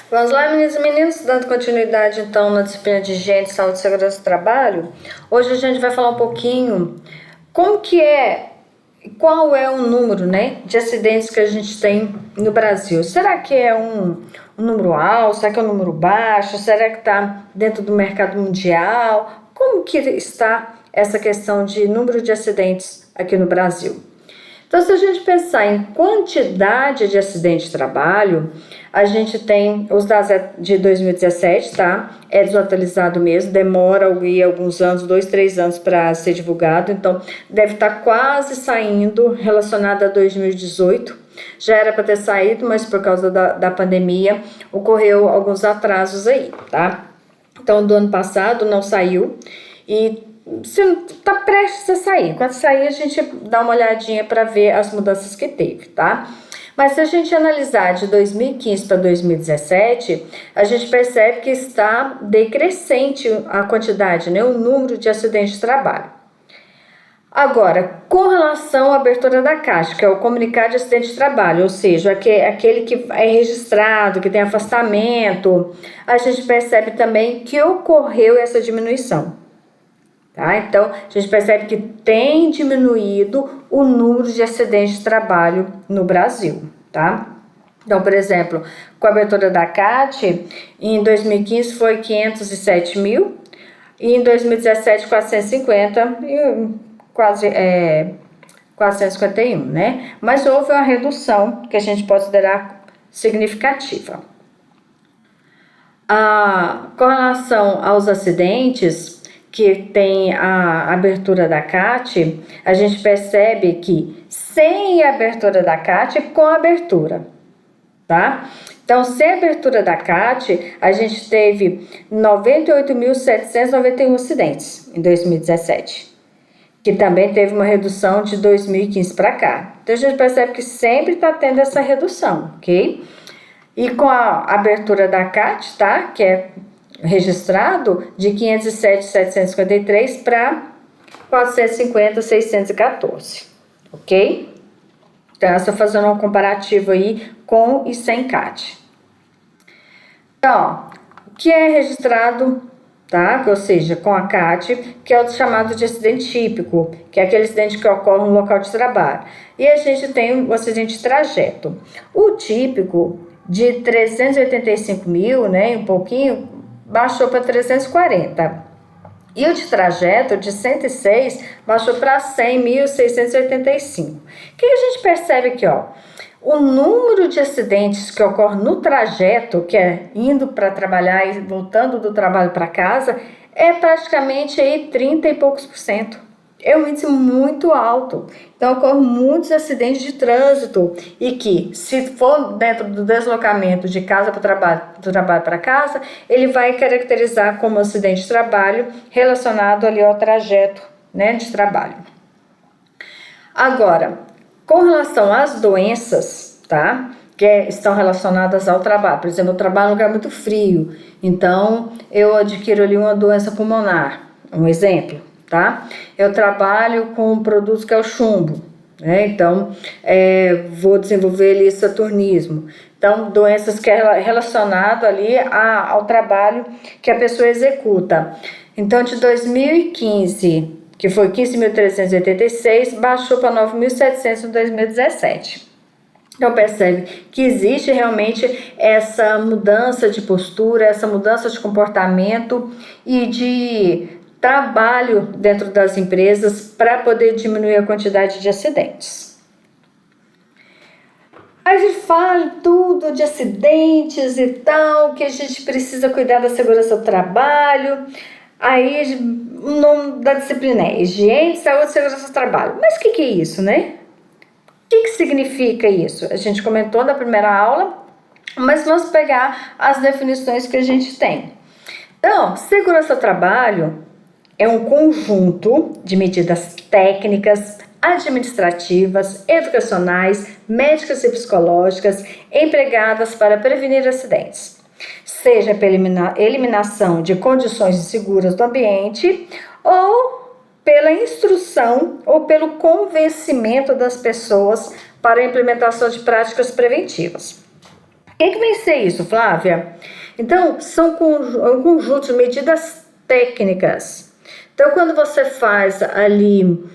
Vamos lá, meninos e meninos, dando continuidade então na disciplina de higiene, saúde e segurança do trabalho. Hoje a gente vai falar um pouquinho como que é, qual é o número, né, de acidentes que a gente tem no Brasil. Será que é um número alto? Será que é um número baixo? Será que está dentro do mercado mundial? Como que está essa questão de número de acidentes aqui no Brasil? Então, se a gente pensar em quantidade de acidentes de trabalho, a gente tem os dados de 2017, tá? É desatualizado mesmo, demora alguns anos, 2, 3 anos para ser divulgado, então deve estar quase saindo relacionado a 2018. Já era para ter saído, mas por causa da pandemia ocorreu alguns atrasos aí, tá? Então, do ano passado não saiu e se está prestes a sair. Quando sair, a gente dá uma olhadinha para ver as mudanças que teve, tá? Mas se a gente analisar de 2015 para 2017, a gente percebe que está decrescente a quantidade, né? O número de acidentes de trabalho. Agora, com relação à abertura da caixa, que é o comunicado de acidente de trabalho, ou seja, aquele que é registrado, que tem afastamento, a gente percebe também que ocorreu essa diminuição. Tá? Então, a gente percebe que tem diminuído o número de acidentes de trabalho no Brasil, tá? Então, por exemplo, com a abertura da CAT, em 2015 foi 507 mil, e em 2017 450, e quase 451, né? Mas houve uma redução que a gente pode considerar significativa. Com relação aos acidentes que tem a abertura da CAT, a gente percebe que sem a abertura da CAT, com a abertura, tá? Então, sem a abertura da CAT, a gente teve 98.791 acidentes em 2017, que também teve uma redução de 2015 para cá. Então, a gente percebe que sempre está tendo essa redução, ok? E com a abertura da CAT, tá? Que é registrado de 507.753 para 450.614, ok? Então, eu estou fazendo um comparativo aí com e sem CAT. Então, o que é registrado, tá? Ou seja, com a CAT, que é o chamado de acidente típico, que é aquele acidente que ocorre no local de trabalho. E a gente tem o acidente de trajeto. O típico de 385 mil, né, um pouquinho, baixou para 340. E o de trajeto, de 106, baixou para 100.685. O que a gente percebe aqui, ó? O número de acidentes que ocorre no trajeto, que é indo para trabalhar e voltando do trabalho para casa, é praticamente aí 30 e poucos %. É um índice muito alto. Então, ocorrem muitos acidentes de trânsito e que, se for dentro do deslocamento de casa para o trabalho, do trabalho para casa, ele vai caracterizar como acidente de trabalho relacionado ali ao trajeto, né, de trabalho. Agora, com relação às doenças, tá, que estão relacionadas ao trabalho, por exemplo, eu trabalho em um lugar muito frio, então eu adquiro ali uma doença pulmonar, um exemplo. Tá? Eu trabalho com um produto que é o chumbo, né? Então vou desenvolver ali saturnismo. Então, doenças que é relacionado ali ao trabalho que a pessoa executa. Então, de 2015, que foi 15.386, baixou para 9.700 em 2017. Então, percebe que existe realmente essa mudança de postura, essa mudança de comportamento e de trabalho dentro das empresas para poder diminuir a quantidade de acidentes. A gente fala tudo de acidentes e tal, que a gente precisa cuidar da segurança do trabalho. Aí o nome da disciplina é higiene, saúde e segurança do trabalho. Mas o que é isso, né? O que significa isso? A gente comentou na primeira aula, mas vamos pegar as definições que a gente tem. Então, segurança do trabalho é um conjunto de medidas técnicas, administrativas, educacionais, médicas e psicológicas empregadas para prevenir acidentes, seja pela eliminação de condições inseguras do ambiente ou pela instrução ou pelo convencimento das pessoas para a implementação de práticas preventivas. O que vem ser isso, Flávia? Então, são um conjunto de medidas técnicas. Então, quando você faz ali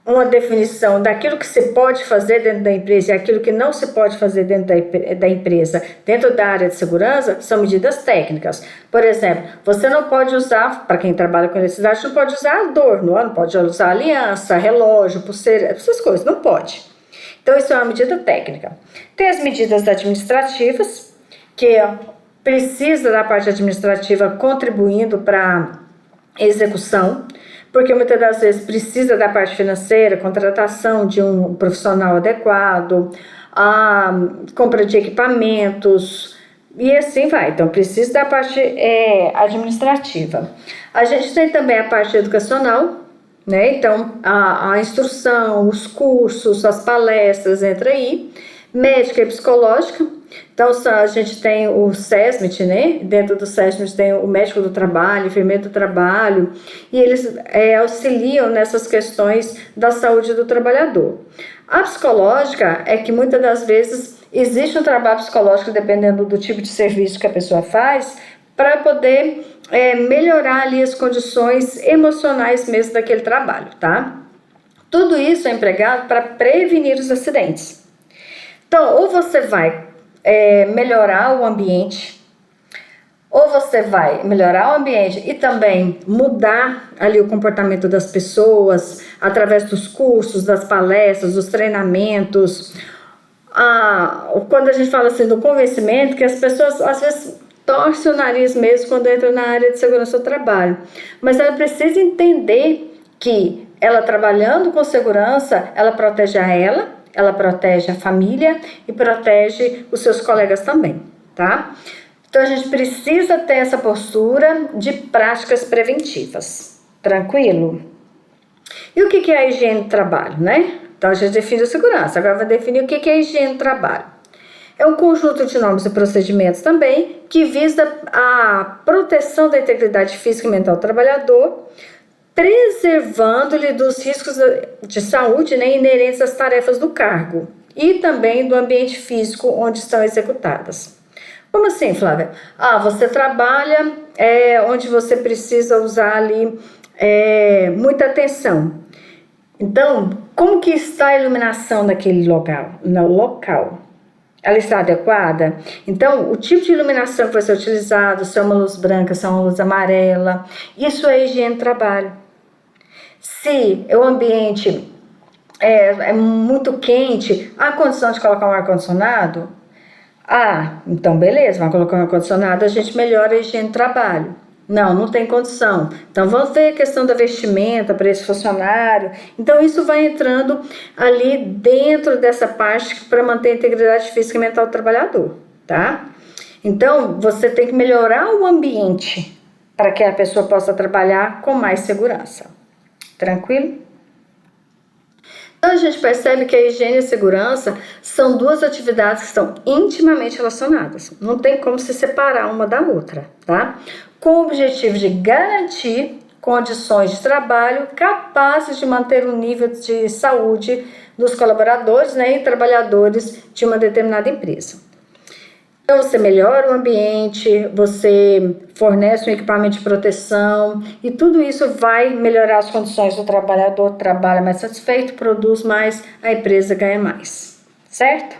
uma definição daquilo que se pode fazer dentro da empresa e aquilo que não se pode fazer dentro da empresa, dentro da área de segurança, são medidas técnicas. Por exemplo, você não pode usar, para quem trabalha com eletricidade, não pode usar adorno, não pode usar aliança, relógio, pulseira, essas coisas, não pode. Então, isso é uma medida técnica. Tem as medidas administrativas, que precisa da parte administrativa contribuindo para a execução, porque muitas das vezes precisa da parte financeira, contratação de um profissional adequado, a compra de equipamentos e assim vai. Então, precisa da parte administrativa. A gente tem também a parte educacional, né? Então, a instrução, os cursos, as palestras, entra aí. Médica e psicológica. Então, a gente tem o SESMIT, né? Dentro do SESMIT tem o médico do trabalho, enfermeiro do trabalho, e eles auxiliam nessas questões da saúde do trabalhador. A psicológica é que muitas das vezes existe um trabalho psicológico, dependendo do tipo de serviço que a pessoa faz, para poder melhorar ali as condições emocionais mesmo daquele trabalho, tá? Tudo isso é empregado para prevenir os acidentes. Então, ou você vai melhorar o ambiente, ou você vai melhorar o ambiente e também mudar ali o comportamento das pessoas através dos cursos, das palestras, dos treinamentos. Quando a gente fala assim do convencimento, que as pessoas às vezes torcem o nariz mesmo quando entram na área de segurança do trabalho, mas ela precisa entender que ela trabalhando com segurança, ela protege ela protege a família e protege os seus colegas também, tá? Então, a gente precisa ter essa postura de práticas preventivas, tranquilo? E o que é a higiene do trabalho, né? Então, a gente define a segurança, agora vai definir o que é a higiene do trabalho. É um conjunto de normas e procedimentos também que visa a proteção da integridade física e mental do trabalhador, preservando-lhe dos riscos de saúde, né, inerentes às tarefas do cargo e também do ambiente físico onde estão executadas. Como assim, Flávia? Você trabalha onde você precisa usar ali muita atenção. Então, como que está a iluminação daquele local? Ela está adequada? Então, o tipo de iluminação que vai ser utilizado, se é uma luz branca, se é uma luz amarela, isso é higiene do trabalho. Se o ambiente é muito quente, há condição de colocar um ar-condicionado? Então beleza, vai colocar um ar-condicionado, a gente melhora a higiene do trabalho. Não tem condição. Então vamos ver a questão da vestimenta para esse funcionário. Então isso vai entrando ali dentro dessa parte para manter a integridade física e mental do trabalhador, tá? Então você tem que melhorar o ambiente para que a pessoa possa trabalhar com mais segurança. Tranquilo? Então a gente percebe que a higiene e a segurança são duas atividades que estão intimamente relacionadas. Não tem como se separar uma da outra, tá? Com o objetivo de garantir condições de trabalho capazes de manter o nível de saúde dos colaboradores, né, e trabalhadores de uma determinada empresa. Então, você melhora o ambiente, você fornece um equipamento de proteção e tudo isso vai melhorar as condições do trabalhador, trabalha mais satisfeito, produz mais, a empresa ganha mais, certo?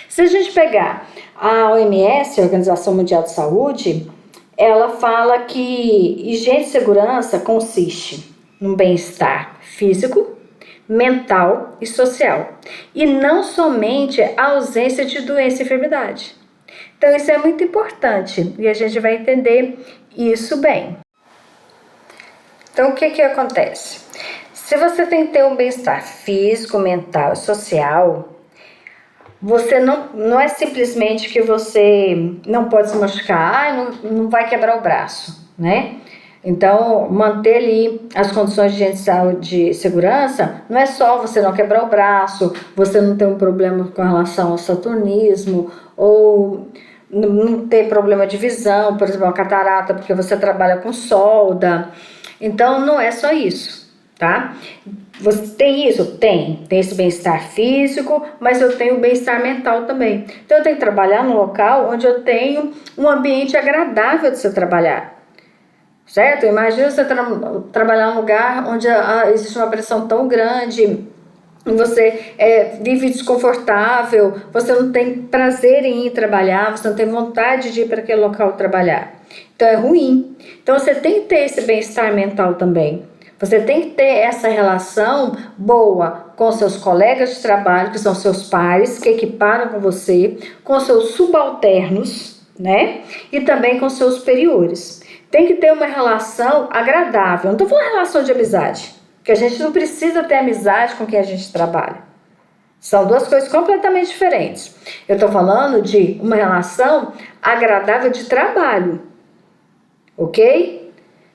Se a gente pegar a OMS, a Organização Mundial de Saúde, ela fala que higiene e segurança consiste no bem-estar físico, mental e social, e não somente a ausência de doença e enfermidade. Então isso é muito importante e a gente vai entender isso bem. Então o que acontece? Se você tem que ter um bem-estar físico, mental e social, você não é simplesmente que você não pode se machucar, não vai quebrar o braço, né? Então, manter ali as condições de saúde e segurança não é só você não quebrar o braço, você não ter um problema com relação ao saturnismo, ou não ter problema de visão, por exemplo, uma catarata, porque você trabalha com solda. Então, não é só isso, tá? Você tem isso? Tem esse bem-estar físico, mas eu tenho o bem-estar mental também. Então eu tenho que trabalhar num local onde eu tenho um ambiente agradável de se trabalhar. Certo? Imagina você trabalhar num lugar onde existe uma pressão tão grande, você vive desconfortável, você não tem prazer em ir trabalhar, você não tem vontade de ir para aquele local trabalhar. Então é ruim. Então você tem que ter esse bem-estar mental também. Você tem que ter essa relação boa com seus colegas de trabalho, que são seus pares, que equiparam com você, com seus subalternos, né? E também com seus superiores. Tem que ter uma relação agradável. Não estou falando relação de amizade, porque a gente não precisa ter amizade com quem a gente trabalha. São duas coisas completamente diferentes. Eu estou falando de uma relação agradável de trabalho, ok?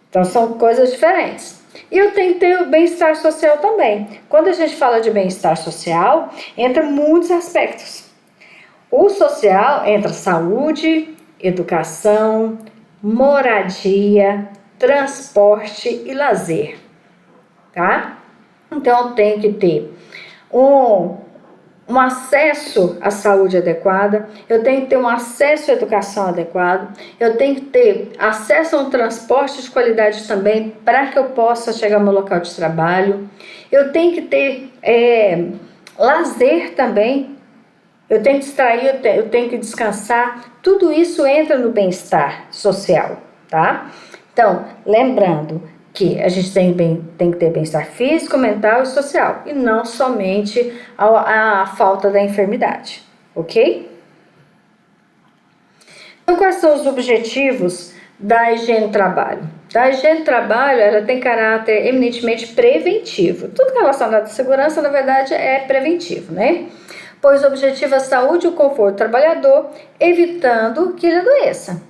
Então são coisas diferentes. E eu tenho que ter o bem-estar social também. Quando a gente fala de bem-estar social, entra muitos aspectos. O social entra saúde, educação, moradia, transporte e lazer, tá? Então eu tenho que ter um acesso à saúde adequada, eu tenho que ter um acesso à educação adequado, eu tenho que ter acesso a um transporte de qualidade também para que eu possa chegar ao meu local de trabalho, eu tenho que ter lazer também, eu tenho que distrair, eu tenho que descansar, tudo isso entra no bem-estar social, tá? Então, lembrando que a gente tem que ter bem-estar físico, mental e social, e não somente a falta da enfermidade, ok? Então, quais são os objetivos da higiene do trabalho? A higiene do trabalho, ela tem caráter eminentemente preventivo. Tudo relacionado à segurança, na verdade, é preventivo, né? Pois objetiva a saúde e o conforto do trabalhador, evitando que ele adoeça.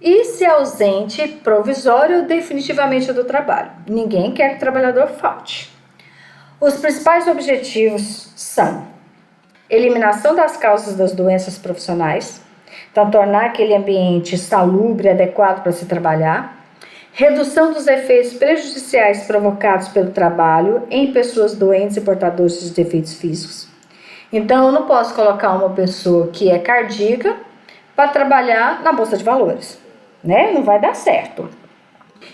E se ausente provisório ou definitivamente do trabalho. Ninguém quer que o trabalhador falte. Os principais objetivos são eliminação das causas das doenças profissionais, então tornar aquele ambiente salubre e adequado para se trabalhar, redução dos efeitos prejudiciais provocados pelo trabalho em pessoas doentes e portadoras de defeitos físicos. Então eu não posso colocar uma pessoa que é cardíaca para trabalhar na bolsa de valores, né? Não vai dar certo.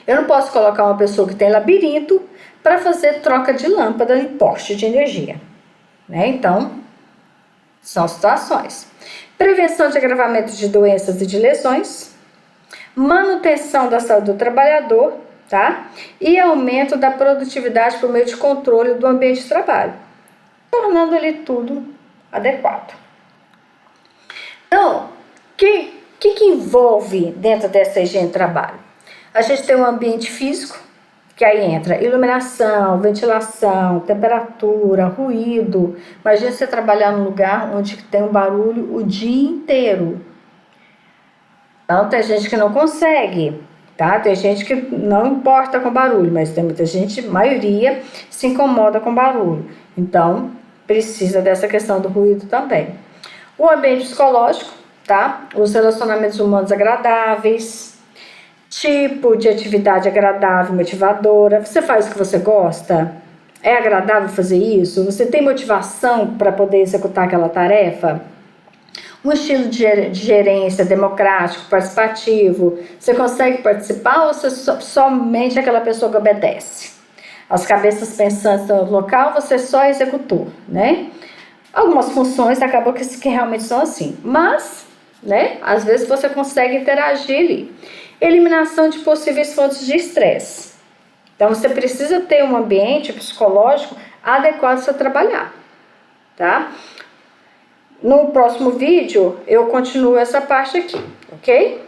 Eu não posso colocar uma pessoa que tem labirinto para fazer troca de lâmpada em poste de energia, né? Então, são situações. Prevenção de agravamento de doenças e de lesões, manutenção da saúde do trabalhador, tá? E aumento da produtividade por meio de controle do ambiente de trabalho, tornando ali tudo adequado. Então, o que envolve dentro dessa higiene de trabalho? A gente tem um ambiente físico, que aí entra iluminação, ventilação, temperatura, ruído. Imagina você trabalhar num lugar onde tem um barulho o dia inteiro. Então, tem gente que não consegue, tá? Tem gente que não importa com barulho, mas tem muita gente, maioria, se incomoda com barulho. Então, precisa dessa questão do ruído também. O ambiente psicológico, tá? Os relacionamentos humanos agradáveis, tipo de atividade agradável, motivadora. Você faz o que você gosta? É agradável fazer isso? Você tem motivação para poder executar aquela tarefa? Um estilo de gerência democrático, participativo. Você consegue participar ou você somente aquela pessoa que obedece? As cabeças pensantes no local, você só executou, né? Algumas funções acabam que realmente são assim, mas, né, às vezes você consegue interagir ali. Eliminação de possíveis fontes de estresse. Então, você precisa ter um ambiente psicológico adequado para trabalhar, tá? No próximo vídeo, eu continuo essa parte aqui, ok?